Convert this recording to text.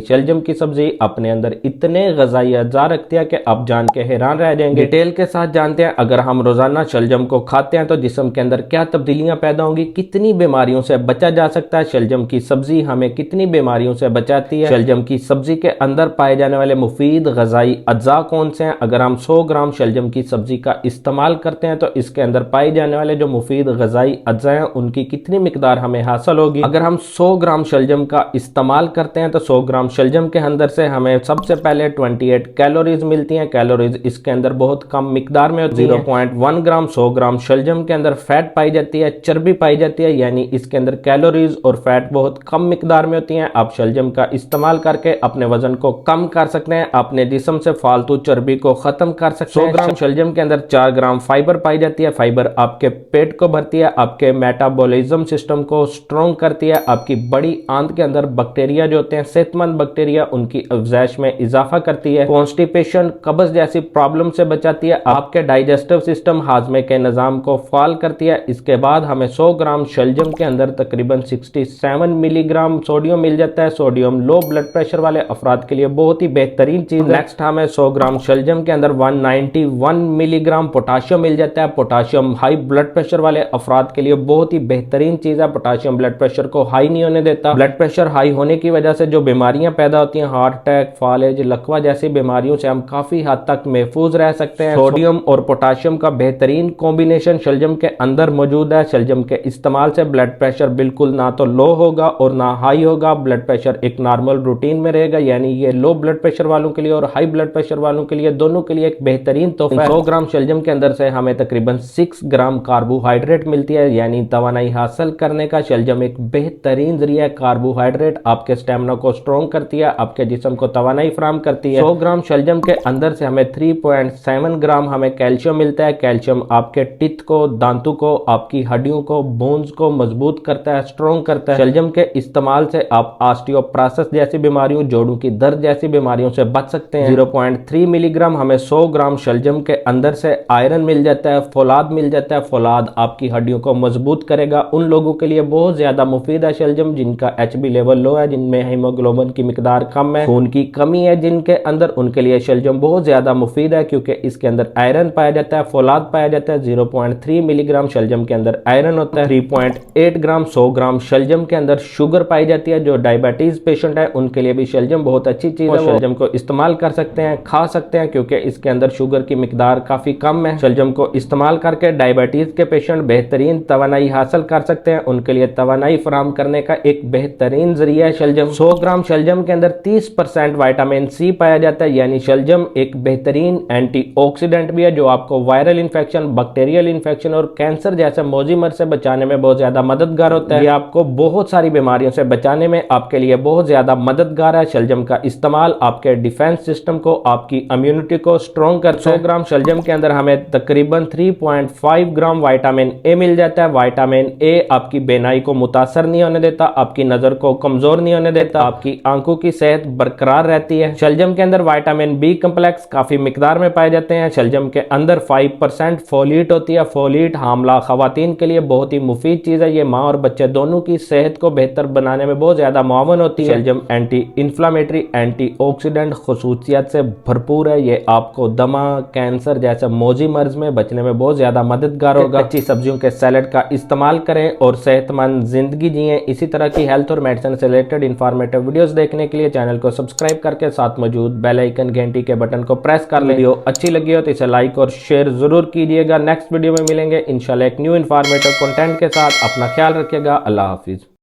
शलजम की सब्जी अपने अंदर इतने ग़िज़ाई अज्जा रखती है कि आप जान के हैरान रह जाएंगे। डिटेल के साथ जानते हैं अगर हम रोजाना शलजम को खाते हैं तो जिस्म के अंदर क्या तब्दीलियां पैदा होंगी, कितनी बीमारियों से बचा जा सकता है, शलजम की सब्जी हमें कितनी बीमारियों से बचाती है, शलजम की सब्जी के अंदर पाए जाने वाले मुफीद ग़िज़ाई अज्जा कौन से हैं, अगर हम 100 ग्राम शलजम की सब्जी का इस्तेमाल करते हैं तो इसके अंदर पाए जाने वाले जो मुफीद ग़िज़ाई अज्जा हैं उनकी कितनी मिकदार हमें हासिल होगी। अगर हम 100 ग्राम शलजम का इस्तेमाल करते हैं तो 100 ग्राम शलजम के अंदर से हमें सबसे पहले 28 कैलोरीज मिलती हैं। कैलोरीज इसके अंदर बहुत कम मिकदार में होती है। 0.1 ग्राम 100 ग्राम शलजम के अंदर फैट पाई जाती है, चर्बी पाई जाती है, यानी इसके अंदर कैलोरीज और फैट बहुत कम मिकदार में होती हैं। आप शलजम का इस्तेमाल करके अपने वजन को कम कर सकते हैं, अपने जिस्म से फालतू चर्बी को खत्म कर सकते हैं। 100 ग्राम शलजम के अंदर 4 ग्राम फाइबर पाई जाती है। फाइबर आपके पेट को भरती है, आपके मेटाबॉलिज्म सिस्टम को स्ट्रॉन्ग करती है, आपकी बड़ी आंत के अंदर बैक्टीरिया जो होते हैं सेहतमंद बैक्टीरिया उनकी अफजाइश में इजाफा करती है, कॉन्स्टिपेशन कब्ज जैसी प्रॉब्लम से बचाती है, आपके डाइजेस्टिव सिस्टम हाजमे के निज़ाम को फाल करती है। इसके बाद हमें 100 ग्राम शलजम के अंदर तकरीबन 67 मिलीग्राम सोडियम मिल जाता है। सोडियम लो ब्लड प्रेशर वाले अफराद के लिए बहुत ही बेहतरीन चीज है। नेक्स्ट हमें 100 ग्राम शलजम के अंदर 191 मिलीग्राम पोटाशियम मिल जाता है। पोटाशियम हाई ब्लड प्रेशर वाले अफराद के लिए बहुत ही बेहतरीन चीज है। पोटाशियम ब्लड प्रेशर को हाई नहीं होने देता। ब्लड प्रेशर हाई होने की वजह से जो बीमारियां पैदा होती हैं, हार्ट अटैक, फालेज, लकवा जैसी बीमारियों से हम काफी हद तक महफूज रह सकते हैं। सोडियम और पोटाशियम का बेहतरीन कॉम्बिनेशन शलजम के अंदर मौजूद है। शलजम के इस्तेमाल से ब्लड प्रेशर बिल्कुल ना तो लो होगा और ना हाई होगा, ब्लड प्रेशर एक नॉर्मल रूटीन में रहेगा। यानी ये लो ब्लड प्रेशर वालों के लिए और हाई ब्लड प्रेशर वालों के लिए दोनों के लिए एक बेहतरीन तोहफा है। 100 ग्राम शलजम के अंदर से हमें तकरीबन 6 ग्राम कार्बोहाइड्रेट मिलती है, यानी तवानाई हासिल करने का शलजम एक बेहतरीन जरिया है। कार्बोहाइड्रेट आपके स्टेमिना को स्ट्रॉन्ग करती है, आपके जिस्म को तवानाई फराहम करती है। 100 ग्राम शलजम के अंदर से हमें 3.7 ग्राम हमें कैल्शियम मिलता है। कैल्शियम आपके टीथ को, दांतों को, आपकी हड्डियों को, बोन्स को मजबूत करता है, स्ट्रॉन्ग करता है। शलजम के इस्तेमाल से आप ऑस्टियोप्रोसिस जैसी बीमारियों, जोड़ों की दर्द जैसी बीमारियों से बच सकते हैं। 0.3 मिलीग्राम हमें 100 ग्राम शलजम के अंदर से आयरन मिल जाता है, फौलाद मिल जाता है। फौलाद आपकी हड्डियों को मजबूत करेगा। उन लोगों के लिए बहुत ज्यादा मुफीद है शलजम जिनका HB लेवल लो है, जिनमें हीमोग्लोबिन की मिकदार कम है, खून की कमी है जिनके अंदर, उनके लिए शलजम बहुत ज्यादा मुफीद है क्योंकि इसके अंदर आयरन पाया जाता है, फौलाद पाया जाता है। 0.3 मिलीग्राम शलजम के अंदर आयरन होता है। 3.8 ग्राम 100 ग्राम शलजम के अंदर शुगर पाई जाती है। जो डायबिटीज पेशेंट है उनके लिए भी शलजम बहुत अच्छी चीज है। शलजम को इस्तेमाल कर सकते हैं, खा सकते हैं क्योंकि इसके अंदर शुगर की मिकदार काफी कम है। शलजम को इस्तेमाल करके डायबिटीज के पेशेंट बेहतरीन तवानाई हासिल कर सकते हैं, उनके लिए तवानाई फराहम करने का एक बेहतरीन जरिया है शलजम। 100 ग्राम शलजम के अंदर 30% विटामिन C पाया जाता है, यानी शलजम एक बेहतरीन एंटीऑक्सीडेंट भी है जो आपको वायरल इन्फेक्शन, बैक्टीरियल इन्फेक्शन और कैंसर जैसे मौजी मर्ज से बचाने में बहुत ज्यादा मददगार होता है। ये आपको बहुत सारी बीमारियों से बचाने में आपके लिए बहुत ज्यादा मददगार है। शलजम का इस्तेमाल आपके डिफेंस सिस्टम को, आपकी इम्यूनिटी को स्ट्रॉन्ग करता है। 100 ग्राम शलजम के अंदर हमें तकरीबन 3.5 ग्राम विटामिन A मिल जाता है। विटामिन A आपकी बेनाई को मुतासर नहीं होने देता, आपकी नजर को कमजोर नहीं होने देता, आपकी आंखों की सेहत बरकरार रहती है। शलजम के अंदर विटामिन B कम्प्लेक्स काफी मिकदार में पाए जाते हैं। शलजम के अंदर 5% फोलेट होती है। फोलेट हामला खवातीन के लिए बहुत ही मुफीद चीज है। ये माँ और बच्चे दोनों की सेहत को बेहतर बनाने में बहुत ज्यादा मुआवन होती है। शलजम एंटी इंफ्लामेटरी, एंटीऑक्सीडेंट खसूसियत से भरपूर है। ये आपको दमा, कैंसर जैसे मौजी मर्ज में बचने में बहुत ज्यादा मददगार होगा। अच्छी सब्जियों के सैलेड का इस्तेमाल करें और सेहतमंद जिंदगी जिए। इसी तरह की हेल्थ और मेडिसिन से रिलेटेड इंफॉर्मेटिव वीडियोस देखने के लिए चैनल को सब्सक्राइब करके साथ मौजूद बेल आइकन घंटी के बटन को प्रेस कर लें। वीडियो अच्छी लगी हो तो इसे लाइक और शेयर जरूर कीजिएगा। नेक्स्ट वीडियो में मिलेंगे इंशाल्लाह एक न्यू इंफॉर्मेटिव कंटेंट के साथ। अपना ख्याल रखिएगा। अल्लाह हाफिज।